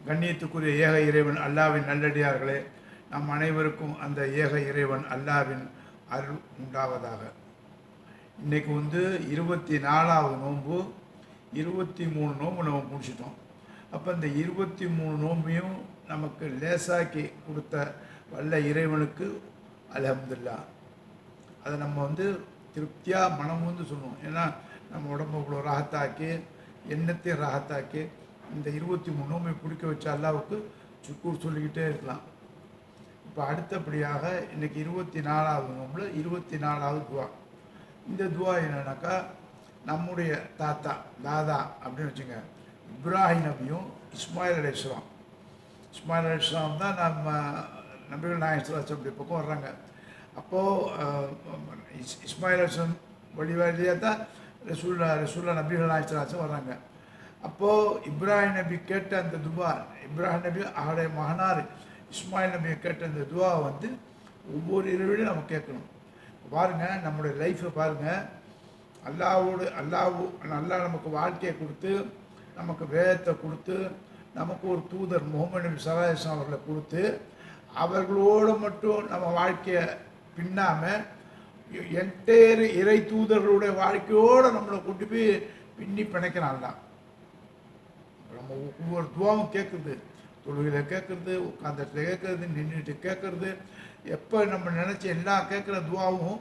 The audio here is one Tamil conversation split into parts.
கண்ணியத்துக்குரிய ஏக இறைவன் அல்லாவின் நல்லடியார்களே, நம் அனைவருக்கும் அந்த ஏக இறைவன் அல்லாவின் அருள் உண்டாவதாக. இன்றைக்கு 24வது நோன்பு, 23 நோன்பு நம்ம முடிச்சிட்டோம். அப்போ இந்த 23 நோன்பையும் நமக்கு லேசாக்கி கொடுத்த வல்ல இறைவனுக்கு அல்ஹம்துலில்லாஹ். அதை நம்ம திருப்தியாக மனம் சொல்லுவோம். ஏன்னா நம்ம உடம்பு இவ்வளோ ராகத்தாக்கி, எண்ணத்தையும் ராகத்தாக்கி இந்த 23 நோம்பை பிடிக்க வச்ச அல்லாவுக்கு சுக்கூர் சொல்லிக்கிட்டே இருக்கலாம். இப்போ அடுத்தபடியாக இன்றைக்கி 24வது நோம்பில் 24வது துவா. இந்த துவா என்னன்னாக்கா, நம்முடைய தாதா அப்படின்னு வச்சுங்க, இப்ராஹிம் நபியும் இஸ்மாயில் அலைஹிஸ்ஸலாம். இஸ்மாயில் அலைஹிஸ்ஸலாம் தான் நம்ம நபிகள் நாயகம் அப்படி பக்கம் வர்றாங்க. அப்போது இஸ்மாயில் அலைஹிஸ்ஸலாம் வழியாக தான் ரசூல்லா நபிகள் நாயகம் வர்றாங்க. அப்போது இப்ராஹிம் நபி கேட்ட அந்த துவா, இப்ராஹிம் நபி அவருடைய மகனார் இஸ்மாயில் நபியை கேட்ட அந்த துவா ஒவ்வொரு இரவிலையும் நம்ம கேட்கணும். பாருங்கள், நம்முடைய லைஃப்பை பாருங்கள், அல்லாஹ் நமக்கு வாழ்க்கையை கொடுத்து, நமக்கு வேதத்தை கொடுத்து, நமக்கு ஒரு தூதர் முகமது நபி ஸல்லல்லாஹு அலைஹி வஸல்லம் அவர்களை கொடுத்து, அவர்களோடு மட்டும் நம்ம வாழ்க்கையை பின்னாமல் என்டையர் இறை தூதர்களுடைய வாழ்க்கையோடு நம்மளை கொண்டு போய் பின்னி பிணைக்கிறான். நம்ம ஒவ்வொரு துவாவும் கேட்குறது, தொழுகையில் கேட்குறது, உட்காந்துட்டு கேட்குறது, நின்றுட்டு கேட்குறது, எப்போ நம்ம நினச்ச எல்லாம் கேட்குற துவாவும்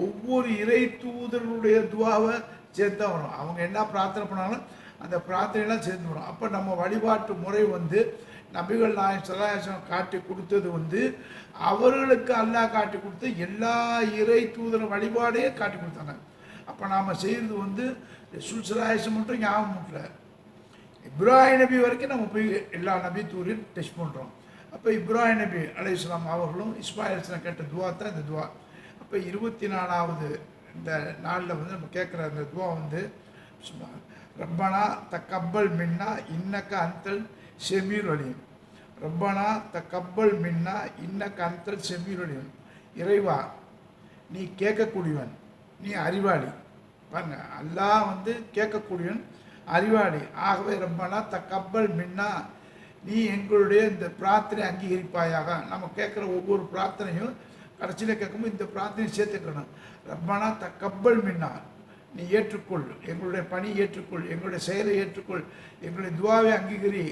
ஒவ்வொரு இறை தூதர்களுடைய துவாவை சேர்த்து வரும். அவங்க என்ன பிரார்த்தனை பண்ணாலும் அந்த பிரார்த்தனையெல்லாம் சேர்ந்து வரும். அப்போ நம்ம வழிபாட்டு முறை நபிகள் நாயகம் ஸல்லல்லாஹு அலைஹி வஸல்லம் காட்டி கொடுத்தது அவர்களுக்கு அல்லாஹ் காட்டி கொடுத்து எல்லா இறை தூதர் வழிபாடையே காட்டி கொடுத்தாங்க. அப்போ நாம் செய்கிறது ரசூல் ஸல்லல்லாஹு அலைஹி வஸல்லம் மட்டும் ஞாபகம் இல்லை, இப்ராஹிம் நபி வரைக்கும் நம்ம போய் எல்லா நபி தூரையும் டெஸ்ட் பண்ணுறோம். அப்போ இப்ராஹிம் நபி அலைஹிஸ்ஸலாம் அவர்களும் இஸ்மாயில் அலைஹிஸ்ஸலாம் கேட்ட துவா தான் இந்த துவா. அப்போ 24வது இந்த நாளில் நம்ம கேட்குற அந்த துவா ரப்பனா தக்கப்பல் மின்னா இன்னக்க அந்தல் ஷெமீர் அலியும். ரப்பனா தக்கப்பல் மின்னா இன்னக்க அந்தல் ஷெமீர் அலியும். இறைவா, நீ கேட்கக்கூடியவன், நீ அறிவாளி. பாருங்க, அல்லாஹ் கேட்கக்கூடியவன், அறிவாளி. ஆகவே ரப்பனா தக்கப்பல் மின்னா, நீ எங்களுடைய இந்த பிரார்த்தனை அங்கீகரிப்பாயாக. நம்ம கேட்குற ஒவ்வொரு பிரார்த்தனையும் கடைசியில் கேட்கும்போது இந்த பிரார்த்தனை சேர்த்துக்கணும். ரப்பனா தக்கப்பல் மின்னா, நீ ஏற்றுக்கொள், எங்களுடைய பணி ஏற்றுக்கொள், எங்களுடைய செயலை ஏற்றுக்கொள், எங்களுடைய துவாவை அங்கீகரி.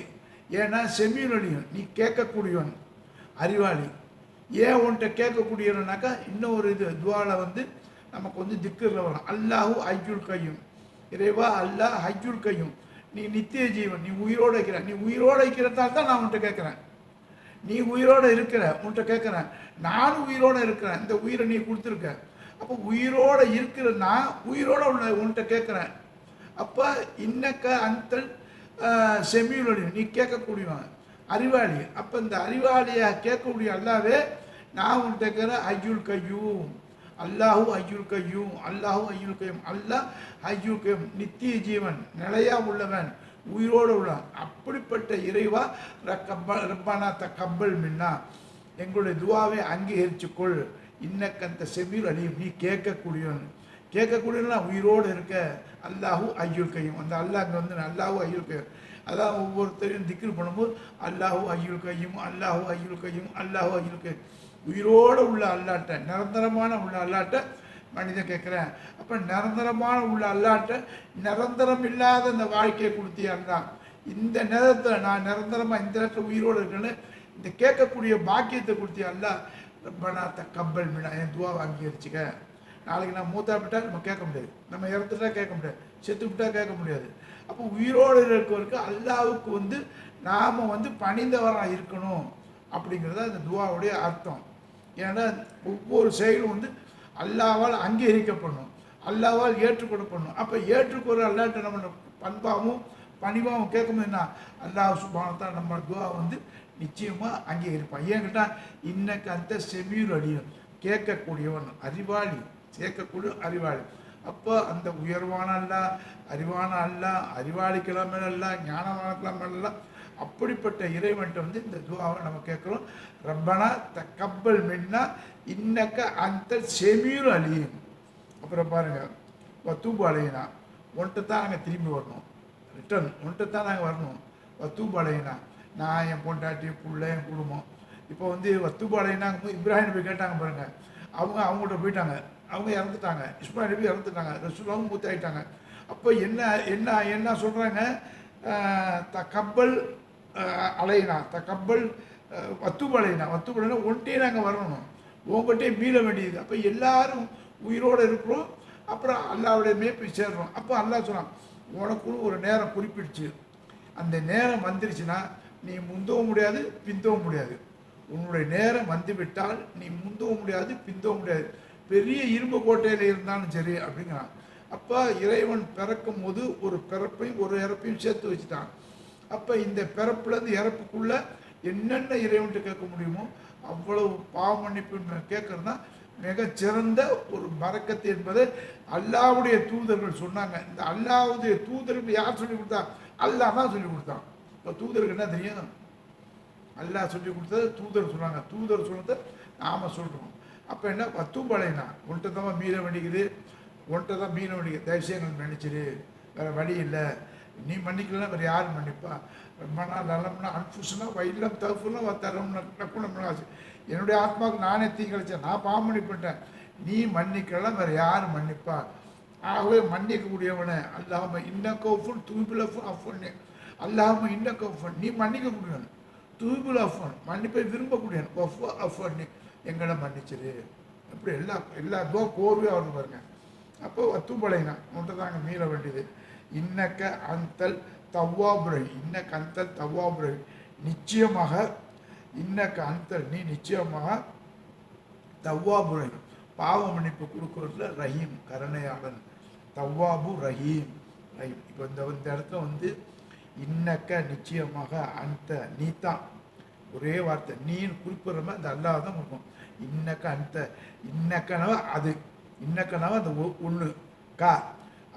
ஏன்னா செமீரொலியும், நீ கேட்கக்கூடியவன், அறிவாளி. ஏன் உன்கிட்ட கேட்கக்கூடியவனாக்கா, இன்னொரு இது துவாவில் நமக்கு திக்கரில் வரும், அல்லாஹு ஐயுல் கையும். இறைவா, அல்லாஹ் ஹஜ்ஜுல் கையும், நீ நித்திய ஜீவன், நீ உயிரோடு இருக்கிற. நீ உயிரோடு இருக்கிறதால தான் நான் உன்கிட்ட கேட்குறேன். நீ உயிரோடு இருக்கிற, உன்கிட்ட கேட்குறேன். நானும் உயிரோடு இருக்கிறேன், இந்த உயிரை நீ கொடுத்துருக்க. அப்போ உயிரோடு இருக்கிற நான் உயிரோடு உள்ள உன்கிட்ட கேட்குறேன். அப்போ இன்னக்க அந்தல் செமியுலி, நீ கேட்கக்கூடியவன், அறிவாளி. அப்போ இந்த அறிவாளியாக கேட்கக்கூடிய அல்லாவே நான் உன்கிட்ட கேட்குறேன், ஹஜ்ஜுல் கையும். அல்லாஹு ஐயுல் கையும், அல்லாஹு ஐயுல் கையும். அல்லாஹ் ஐயுல் கையும், நித்திய ஜீவன், நிலையா உள்ளவன், உயிரோடு உள்ளவன். அப்படிப்பட்ட இறைவா ரப்பானா தக்கப்பல் மின்னா, எங்களுடைய துவாவை அங்கீகரிச்சுக்கொள். இன்னக்கந்த செமீர் அலியும், நீ கேட்கக்கூடியவன். கேட்கக்கூடியவன் உயிரோடு இருக்க. அல்லாஹு ஐயுல் கையும். அந்த அல்லாஹ் அங்கே அல்லாஹு ஐயுல் கையும். அதான் ஒவ்வொருத்தரையும் திக்ரு பண்ணும்போது அல்லாஹு ஐயுல் கையும், அல்லாஹு ஐயுல் கையும், அல்லாஹு ஐயுல் கையும். உயிரோடு உள்ள அல்லாட்ட, நிரந்தரமான உள்ள அல்லாட்ட மனிதன் கேட்குறேன். அப்போ நிரந்தரமான உள்ள அல்லாட்ட நிரந்தரம் இல்லாத இந்த வாழ்க்கையை கொடுத்தியான்தான். இந்த நேரத்தில் நான் நிரந்தரமாக இந்த நேரத்தில் உயிரோடு இருக்கேன்னு இந்த கேட்கக்கூடிய பாக்கியத்தை கொடுத்தியான்ல. ரப்பனா தக்கப்பல் மின்னா, என் துவாவை அங்கீகரிச்சுக்க. நாளைக்கு நான் மூத்தாப்பிட்டா நம்ம கேட்க முடியாது, நம்ம இறந்துட்டா கேட்க முடியாது, செத்து விட்டா கேட்க முடியாது. அப்போ உயிரோடு இருக்கிறவருக்கு அல்லாவுக்கு நாம் பணிந்தவராக இருக்கணும் அப்படிங்கிறது அந்த துவாவுடைய அர்த்தம். ஏன்னா ஒவ்வொரு செயலும் அல்லாவால் அங்கீகரிக்கப்படணும், அல்லாவால் ஏற்றுக்கொள்ளப்படணும். அப்போ ஏற்றுக்கொள்ள அல்லாட்ட நம்ம பண்பாகவும் பணிவாகவும் கேட்கும்போதுன்னா அல்லாஹ் சுப்ஹானஹு வ தஆலா நம்ம துவா நிச்சயமாக அங்கீகரிப்பான். ஏன் கேட்டால் இன்னக்கு அந்த செமீர் அடியும், கேட்கக்கூடியவன், அறிவாளி, கேட்கக்கூடிய அறிவாளி. அப்போ அந்த உயர்வான அல்லா, அறிவான அல்லா, அறிவாளிக்கெல்லாம் மேலே அல்ல, ஞானவானக்கெல்லாம் மேலே அல்ல, அப்படிப்பட்ட இறைவன்ட்ட இந்த துவாவை நம்ம கேட்குறோம். ரப்பனா தக்கப்பல் மின்னா இன்னக்க அந்த செமீர் அலியும். அப்புறம் பாருங்கள், வத்தூபு அலையினா, உன்கிட்ட தான் நாங்கள் திரும்பி வரணும், ரிட்டர்ன் உன்கிட்ட தான் நாங்கள் வரணும். வத்தூபு அலையினா, நான் என் பொண்டாட்டி புள்ள என் குடும்பம். இப்போ வந்து வத்துப்பாளையம்னாங்க இப்ராஹிம் போய் கேட்டாங்க பாருங்க, அவங்கள்ட்ட போயிட்டாங்க, அவங்க இறந்துட்டாங்க, இஸ்மாயில் நபி இறந்துட்டாங்க, ரசூலுல்லாஹ் மூத்தாயிட்டாங்க. அப்போ என்ன என்ன என்ன சொல்கிறாங்க, கப்பல் அலையினா கப்பல் வத்துப்பாளையினா ஒன்ட்டே நாங்கள் வரணும், உங்கள்கிட்டே மீள வேண்டியது. அப்போ எல்லாரும் உயிரோடு இருக்கிறோம், அப்புறம் அல்லாவுடையமே போய் சேர்றோம். அப்போ அல்லாஹ் சொன்னான், உனக்குன்னு ஒரு நேரம் குறிப்பிடுச்சு, அந்த நேரம் வந்துருச்சுன்னா நீ முந்தவும் முடியாது பிந்தவும் முடியாது. உன்னுடைய நேரம் வந்துவிட்டால் நீ முந்தவும் முடியாது பிந்தவும் முடியாது, பெரிய இரும்பு கோட்டையில் இருந்தாலும் சரி அப்படிங்கிறான். அப்போ இறைவன் பிறக்கும் போது ஒரு பிறப்பையும் ஒரு இறப்பையும் சேர்த்து வச்சுட்டான். அப்போ இந்த பிறப்புலேருந்து இறப்புக்குள்ளே என்னென்ன இறைவன்ட்டு கேட்க முடியுமோ அவ்வளவு பாவ மன்னிப்பு கேட்கறது தான் மிகச்சிறந்த ஒரு பரக்கத்து என்பதை அல்லாவுடைய தூதர்கள் சொன்னாங்க. இந்த அல்லாவுடைய தூதருக்கு யார் சொல்லி கொடுத்தா? அல்லாஹ் தான் சொல்லி கொடுத்தான். இப்போ தூதருக்கு என்ன தெரியும்? அல்லாஹ் சொல்லி கொடுத்தது தூதர் சொன்னாங்க, தூதர் சொன்னதை நாம் சொல்கிறோம். அப்போ என்ன வத்துப்பாளையனா ஒன்றை தான் மீற வேண்டிக்குது, ஒன்றை தான் மீற வேண்டிய தயவுசெய்து நினைச்சிரு, வேறு வழி இல்லை, நீ மன்னிக்கலாம் வேறு யார் மன்னிப்பா? மனா நலம்னா அன்புசுனா வயலம் தகுப்புனா தரம்னா நக்குணம்னாச்சு, என்னுடைய ஆத்மாவுக்கு நானே தீங்கிழைச்சேன், நான் பாவமணி பண்ணிட்டேன், நீ மன்னிக்கலாம் வேறு யார் மன்னிப்பா? ஆகவே மன்னிக்கக்கூடியவனை அல்லாமல் இன்னக்கோஃபுன் தூபில் அஃபன், அல்லாமல் இன்னக்கோஃபன் நீ மன்னிக்கக்கூடியவன், தூபில் அஃபன் மன்னிப்பை விரும்பக்கூடியவன், ஒஃபு அஃபன் எங்களை மன்னிச்சிரு. இப்படி எல்லா இதுவும் கோர்வையாக வருது பாருங்க. அப்போ வத்துப்பாளையனா ஒன்றை தாங்க மீற வேண்டியது. இன்னக்க அந்தல் தவ்வாபுரை, இன்னக்க அந்தல் தவ்வாபுரை, நிச்சயமாக இன்னக்க அந்தல் நீ நிச்சயமாக தவ்வாபுரை பாவ மன்னிப்பு கொடுக்கறதுல ரஹீம் கருணையாளன், தவ்வாபு ரஹீம் ரஹீம். இப்போ இந்த இடத்துல வந்து இன்னக்க நிச்சயமாக அந்த நீ தான், ஒரே வார்த்தை நீன்னு குறிப்பிட்ற மாதிரி அந்த அல்லாஹ் தான் கொடுக்கும். இன்னக்க அந்த இன்னக்கனவ அது, இன்னக்கனவ அந்த ஒன்று கா.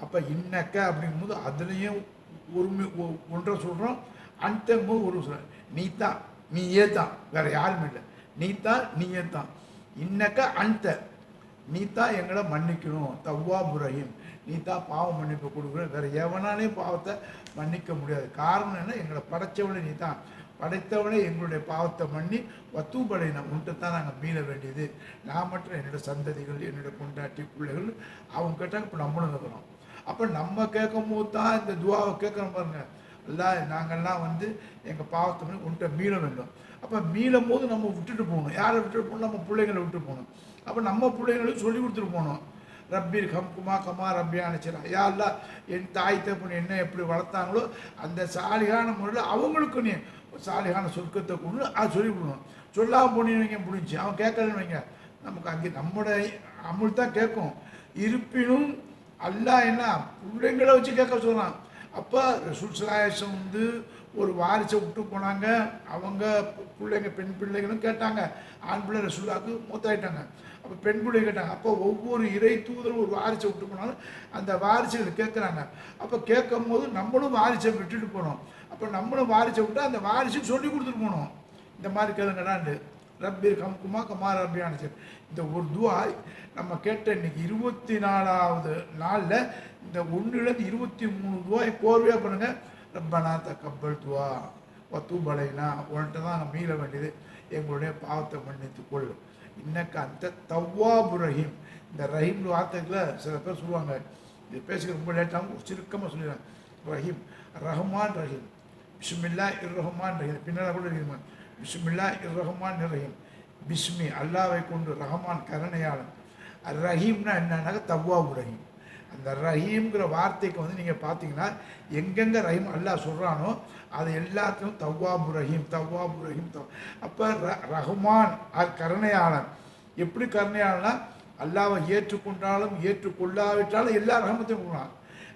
அப்போ இன்னக்க அப்படிங்கும்போது அதுலேயும் ஒன்றை சொல்கிறோம், அந்தங்கும்போது ஒரு சொல்கிறோம். நீ தான் நீயே தான் வேறு யாருமே இல்லை, நீ தான் நீயே தான். இன்னக்க அந்த நீ தான் எங்களை மன்னிக்கணும், தவ்வாபு ரஹீம் நீ தான் பாவம் மன்னிப்பு கொடுக்குற, வேறு எவனாலையும் பாவத்தை மன்னிக்க முடியாது. காரணம் என்ன? எங்களை படைத்தவனே நீ தான், படைத்தவனே எங்களுடைய பாவத்தை மன்னி வத்துப்படையின உன்ட்டு தான் நாங்கள் மீள வேண்டியது. நான் மட்டும் என்னோடய சந்ததிகள் என்னுடைய பொண்டாட்டி பிள்ளைகள் அவங்க கேட்டாங்க, இப்போ நம்மளும் இருக்கிறோம். அப்போ நம்ம கேட்கும் போது தான் இந்த துவாவை கேட்குறோம் பாருங்க, இல்லை நாங்கள்லாம் வந்து எங்கள் பாவத்தை மன்னி உன்ட்ட மீள வேண்டும். அப்போ மீளும் போது நம்ம விட்டுட்டு போகணும், யாரை விட்டுட்டு போகணும்? நம்ம பிள்ளைங்களை விட்டு போகணும். அப்போ நம்ம பிள்ளைங்களுக்கு சொல்லி கொடுத்துட்டு போகணும், ரப்பீர் கம்குமா கமா ரப்பியான்னு சரி, யாரெல்லாம் என் தாய் தப்புன்னு என்ன எப்படி வளர்த்தாங்களோ அந்த சாலிகான முறையில் அவங்களுக்கு நீ சாலிகான சொர்க்கத்தை கொண்டு அது சொல்லி கொடுக்கணும். சொல்லாமல் போனீங்க முடிஞ்சு அவன் கேட்கலன்னு வைங்க, நமக்கு அங்கே நம்மளோட அமுல் தான் கேட்கும். இருப்பினும் அல்லாஹ் என்ன பிள்ளைங்களை வச்சு கேட்க சொல்லலாம். அப்போ ரசூல் ஸல்லல்லாஹு வந்து ஒரு வாரிசை விட்டு போனாங்க, அவங்க பிள்ளைங்க பெண் பிள்ளைகளும் கேட்டாங்க, ஆண் பிள்ளை ரசூலுல்லாஹ்க்கு மூத்தாயிட்டாங்க. அப்போ பெண் பிள்ளை கேட்டாங்க. அப்போ ஒவ்வொரு இறை தூதரும் ஒரு வாரிசை விட்டு போனாலும் அந்த வாரிசுகள் கேட்குறாங்க. அப்போ கேட்கும் போது நம்மளும் வாரிசை விட்டுட்டு போனோம். அப்போ நம்மளும் வாரிசை விட்டு அந்த வாரிசுக்கு சொல்லி கொடுத்துட்டு போனோம், இந்த மாதிரி கேளுங்கடாண்டு ரப்பீர் கம்குமா கமா ரப்பியான்னு சரி. இந்த ஒரு துவா நம்ம கேட்ட இன்னைக்கு 24வது நாளில் இந்த 1லேருந்து 23 துவாயை கோர்வையாக பண்ணுங்கள். ரப்பனா தக்கபல் துவா வத்துபலைனா உன்கிட்ட தான் நான் மீள வேண்டியது, எங்களுடைய பாவத்தை மன்னித்து கொள். இன்னக்கு அந்த தவ்வாபு ரஹீம். இந்த ரஹீம் வார்த்தைகளை சில பேர் சொல்லுவாங்க, இது பேசுகிற ரொம்ப லேட்டாகவும் சுருக்கமாக சொல்லிடுறாங்க. ரஹீம் ரஹ்மான் ரஹீம், பிஸ்மில்லா இர் ரஹ்மான் ரஹீம், பின்னால் கூட ரஹீம், பிஸ்மில்லா இர் ரஹ்மான் ரஹீம். பிஸ்மி அல்லாவை கொண்டு, ரஹ்மான் கருணையாளன், ரஹீம்னா என்னன்னாக்க தவ்வாபு ரஹீம். அந்த ரஹீம்ங்கிற வார்த்தைக்கு வந்து நீங்கள் பார்த்தீங்கன்னா எங்கெங்கே ரஹீம் அல்லாஹ் சொல்கிறானோ அது எல்லாத்தையும் தவ்வாபு ரஹீம் தவ்வாபு ரஹீம் அப்போ ரஹ்மான் அது கருணையாளன். எப்படி கருணையாளனா? அல்லாவை ஏற்றுக்கொண்டாலும் ஏற்றுக்கொள்ளாவிட்டாலும் எல்லா ரஹமத்தையும் கொடுக்கலாம்.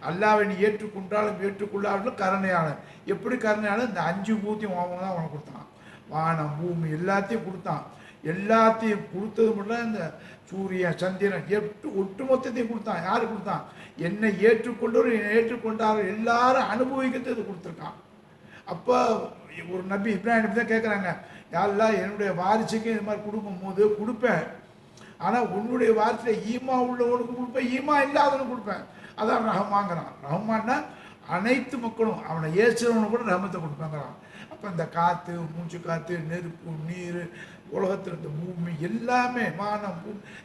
அல்லாவை நீ ஏற்றுக்கொண்டாலும் ஏற்றுக்கொள்ளாவிட்டாலும் கருணையாளன். எப்படி கருணையாளன்? இந்த 5 பூத்தியும் அவன் தான் உனக்கு கொடுத்தான், வானம் பூமி எல்லாத்தையும் கொடுத்தான். எல்லாத்தையும் கொடுத்தது மட்டும் இந்த சூரியன் சந்திரன் ஒட்டுமொத்தத்தையும் கொடுத்தான். யாரு கொடுத்தான்? என்னை ஏற்றுக்கொண்டவர் என்னை ஏற்றுக்கொண்டார்கள் எல்லாரும் அனுபவிக்கிறது கொடுத்துருக்கான். அப்போ ஒரு நபி இப்ராஹிம் நபி தான் கேட்குறாங்க, யாரெல்லாம் என்னுடைய வாரிசுக்கு இது மாதிரி கொடுக்கும்போது கொடுப்பேன், ஆனால் உன்னுடைய வாரிசில் ஈமா உள்ளவனுக்கு கொடுப்பேன், ஈமா இல்லாதவனுக்கு கொடுப்பேன். அதான் ரஹ்மாங்கிறான். ரஹ்மான்னா அனைத்து மக்களும் அவனை ஏசுறவனு கூட ரஹமத்தை கொடுப்பாங்கிறான். அப்போ இந்த காற்று, மூச்சு காற்று, நெருப்பு, நீர், உலகத்தில் இந்த பூமி எல்லாமே, வானம்,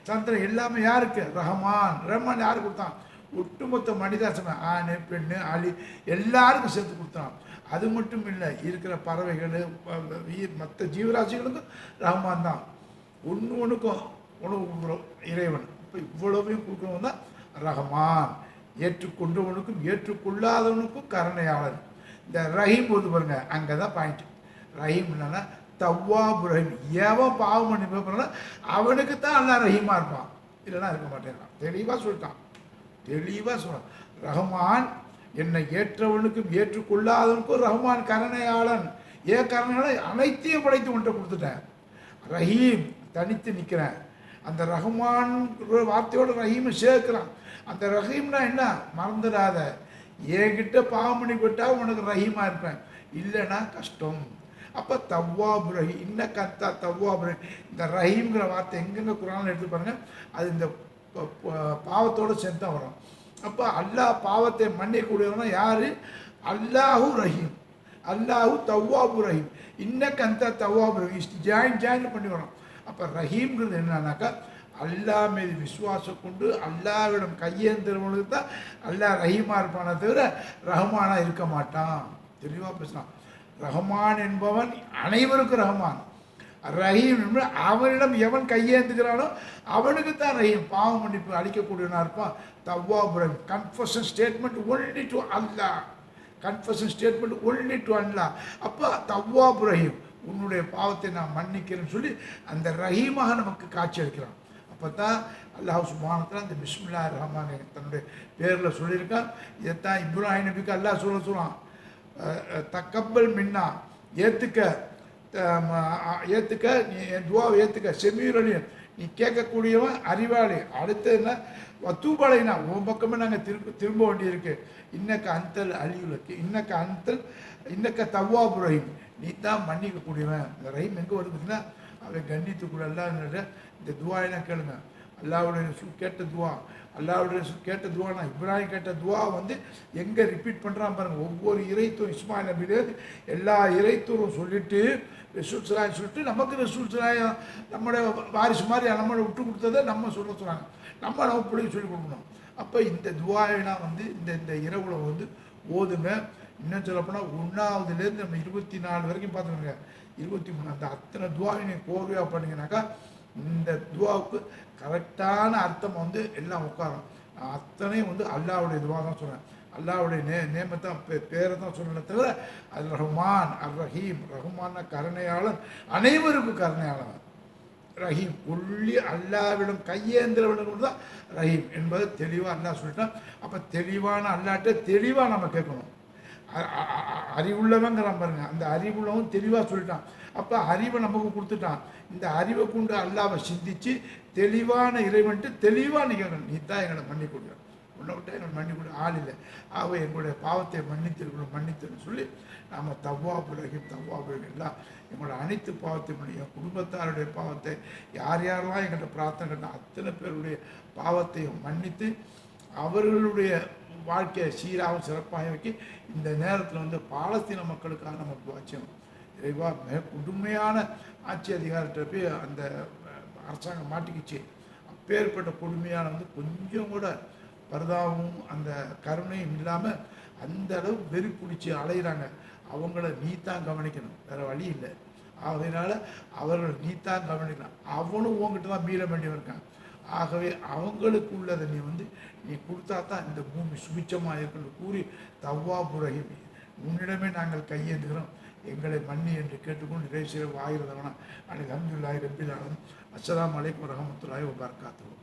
சந்திரன் எல்லாமே யாருக்கு? ரஹ்மான். ரஹ்மான் யாருக்கு கொடுத்தான்? ஒட்டுமொத்த மனிதாசனை, ஆண் பெண்ணு அலி எல்லாருக்கும் சேர்த்து கொடுத்தான். அது மட்டும் இல்லை, இருக்கிற பறவைகள் மற்ற ஜீவராசிகளுக்கும் ரஹ்மான் தான். ஒன்றுக்கும் உணவு கொடுக்குறோம் இறைவன். இப்போ இவ்வளவையும் கொடுக்குறவன் தான் ரஹ்மான். ஏற்றுக்கொண்டவனுக்கும் ஏற்றுக்கொள்ளாதவனுக்கும் கருணையாளர். இந்த ரஹீம் போது பாருங்க, அங்கே தான் பாயிண்ட். ரஹீம் என்னன்னா தவ்வாப் ரஹீம். எவன் பாவம் பண்ணி போகிறானோ அவனுக்கு தான் அல்லா ரஹீமாக இருப்பான், இல்லைன்னா இருக்க மாட்டேங்கிறான். தெளிவாக சொல்லிட்டான், தெளிவாக சொல்கிறான். ரஹ்மான் என்னை ஏற்றவனுக்கும் ஏற்றுக்கொள்ளாதவனுக்கும் ரஹ்மான் கருணையாளன். ஏன் கருணையாளன்? அனைத்தையும் படைத்து கொண்டு கொடுத்துட்டேன். ரஹீம் தனித்து நிற்கிறேன். அந்த ரஹ்மான் வார்த்தையோட ரஹீமை சேர்க்கிறான். அந்த ரஹீம்னா என்ன? மறந்துடாத, என்கிட்ட பாவம் பண்ணி போட்டால் உனக்கு ரஹீமாக இருப்பேன், இல்லைன்னா கஷ்டம். அப்போ தவ்வாப் ரஹீம், இன்ன கத்தா தவ்வாப் ரஹீம். இந்த ரஹீம்ங்கிற வார்த்தை எங்கெங்க குரானில் எடுத்து பாருங்க, அது இந்த பாவத்தோடு சேர்ந்து தான் வரும். அப்போ அல்லாஹ் பாவத்தை மன்னிக்கக்கூடியவனா யார்? அல்லாஹு ரஹீம், அல்லாஹு தவ்வாபு ரஹீம். இன்ன கந்தா தவ்வாபு ரஹீம் ஜாயின் பண்ணி வரும். அப்போ ரஹீம்ங்கிறது என்னன்னாக்கா, அல்லாஹ் மீது விசுவாசம் கொண்டு அல்லாஹ்விடம் கையேந்திரவனுக்கு தான் அல்லாஹ் ரஹீமாக இருப்பானே தவிர ரஹ்மானா இருக்க மாட்டான். தெளிவாக பேசலாம். ரஹ்மான் என்பவன் அனைவருக்கும் ரஹ்மான். ரஹீம் என்பது அவனிடம் எவன் கையேந்துகிறானோ அவனுக்கு தான் ரஹீம், பாவம் மன்னிப்பு அளிக்கக்கூடியவனா இருப்பான். தவ்வாப் ரஹீம். Confession statement only to Allah, confession statement only to Allah. அப்போ தவ்வாப் ரஹீம், உன்னுடைய பாவத்தை நான் மன்னிக்கிறேன்னு சொல்லி அந்த ரஹீமாக நமக்கு காட்சி அளிக்கிறான். அப்போ தான் அல்லாஹ் சுப்ஹானஹு அந்த பிஸ்மில்லாஹிர் ரஹ்மான் தன்னுடைய பேரில் சொல்லியிருக்கான். இதைத்தான் இப்ராஹிம் நபிக்கு அல்லாஹ் சொல்லுவான், தக்கப்பல் மின்னா, ஏற்றுக்க நீ என் துவாவை ஏற்றுக்க, செமீரலியன் நீ கேட்கக்கூடியவன் அறிவாளி. அடுத்து என்ன? வத்தூபாலைனா உன் பக்கமே நாங்கள் திரும்ப வேண்டியிருக்கு. இன்னக்க அந்தல் அழிவுலக்கு, இன்னக்க தவ்வாப் ரஹீம், நீ தான் மன்னிக்கக்கூடியவன். இந்த ரஹீம் எங்கே வருதுன்னா, அவன் கண்டித்துக்குள்ள அல்லாஹ் இந்த துவாயெல்லாம் கேளுங்க. அல்லாஹ்வுடைய ரசூல் கேட்ட துவா, அல்லாஹ்வுடைய ரசூல் கேட்ட துவானா இப்ராஹிம் கேட்ட துவா எங்கே ரிப்பீட் பண்ணுறான் பாருங்கள். ஒவ்வொரு இறைத்தூர் இஸ்மாயில் நபியிலேருந்து எல்லா இறைத்தூரும் சொல்லிட்டு ரசூல் சலாய் சொல்லிட்டு நமக்கு ரசூல் சலாய் நம்மளோட வாரிசு மாதிரி நம்மளை விட்டு கொடுத்ததை நம்ம சொல்கிறாங்க. நம்ம பிள்ளைங்க சொல்லிக் கொடுக்கணும். அப்போ இந்த துவாயெல்லாம் இந்த இரவுல ஓதுங்க. இன்னும் சொல்லப்போனால் 1ஆவதுலேருந்து நம்ம 24 வரைக்கும் பார்த்துக்கோங்க. 23 அந்த அத்தனை துவாவை நீங்கள் கோர்வையாக பண்ணிங்கனாக்கா இந்த துவாவுக்கு கரெக்டான அர்த்தம் எல்லாம் உட்காரும். அத்தனையும் அல்லாஹ்வுடைய துவா தான் சொல்கிறேன். அல்லாஹ்வுடைய நேமத்தான் பேரை தான் சொல்லலை தவிர அல் ரஹ்மான் அர் ரஹீம். ரஹ்மான் கருணையாளன், அனைவருக்கும் கருணையாளன். ரஹீம் உள்ளி அல்லாவிடம் கையேந்திரவிடம் தான் ரஹீம் என்பதை தெளிவாக அல்லாஹ் சொல்லிட்டான். அப்போ தெளிவான அல்லாட்ட தெளிவாக நம்ம கேட்கணும். அறிவுள்ளவங்கிறான் பாருங்க, அந்த அறிவுள்ளவன் தெளிவாக சொல்லிட்டான். அப்போ அறிவை நமக்கு கொடுத்துட்டான். இந்த அறிவை கொண்டு அல்லாவை சிந்திச்சு தெளிவான இறைவன்ட்டு தெளிவாக நீ கேட்கணும். நீ தான் எங்களை மன்னிக்கூடிய, உன்னை விட்டால் எங்களை மன்னிக்கூடிய ஆள் இல்லை. ஆக எங்களுடைய பாவத்தை மன்னித்திருக்கணும் சொல்லி நாம் தவ்வாப் ரஹீம் எல்லாம் எங்களோட அனைத்து பாவத்தையும், என் குடும்பத்தாருடைய பாவத்தை, யாரெல்லாம் எங்கள்கிட்ட பிரார்த்தனை கேட்டால் அத்தனை பேருடைய பாவத்தையும் மன்னித்து அவர்களுடைய வாழ்க்கையை சீராகவும் சிறப்பாக வைக்க இந்த நேரத்தில் பாலஸ்தீன மக்களுக்காக நம்ம துவாச்சோம். இறைவா, மிக கொடுமையான ஆட்சி அதிகாரத்தை போய் அந்த அரசாங்கம் மாட்டிக்கிச்சு. அப்பேற்பட்ட கொடுமையான கொஞ்சம் கூட பரிதாபமும் அந்த கருணையும் இல்லாமல் அந்த அளவு வெறி பிடிச்சி அலைகிறாங்க. அவங்கள நீ தான் கவனிக்கணும், வேறு வழி இல்லை. அதனால அவர்கள் நீ தான் கவனிக்கலாம். அவனும் உங்ககிட்ட தான் மீள வேண்டியவன் இருக்கான். ஆகவே அவங்களுக்கு உள்ளதை நீ கொடுத்தா தான் இந்த பூமி சுபிச்சமாக இருக்கணும் கூறி தவ்வாப் ரஹீம், உன்னிடமே நாங்கள் கையேந்துகிறோம், எங்களை மன்னி என்று கேட்டுக்கொண்டு இறைசிற வாயிரதவனா அன்னைக்கு அல்ஹம்துலில்லாஹி ரப்பில் ஆலமீன். அஸ்ஸலாமு அலைக்கும் வரஹ்மத்துல்லாஹி வபரகாத்துஹு.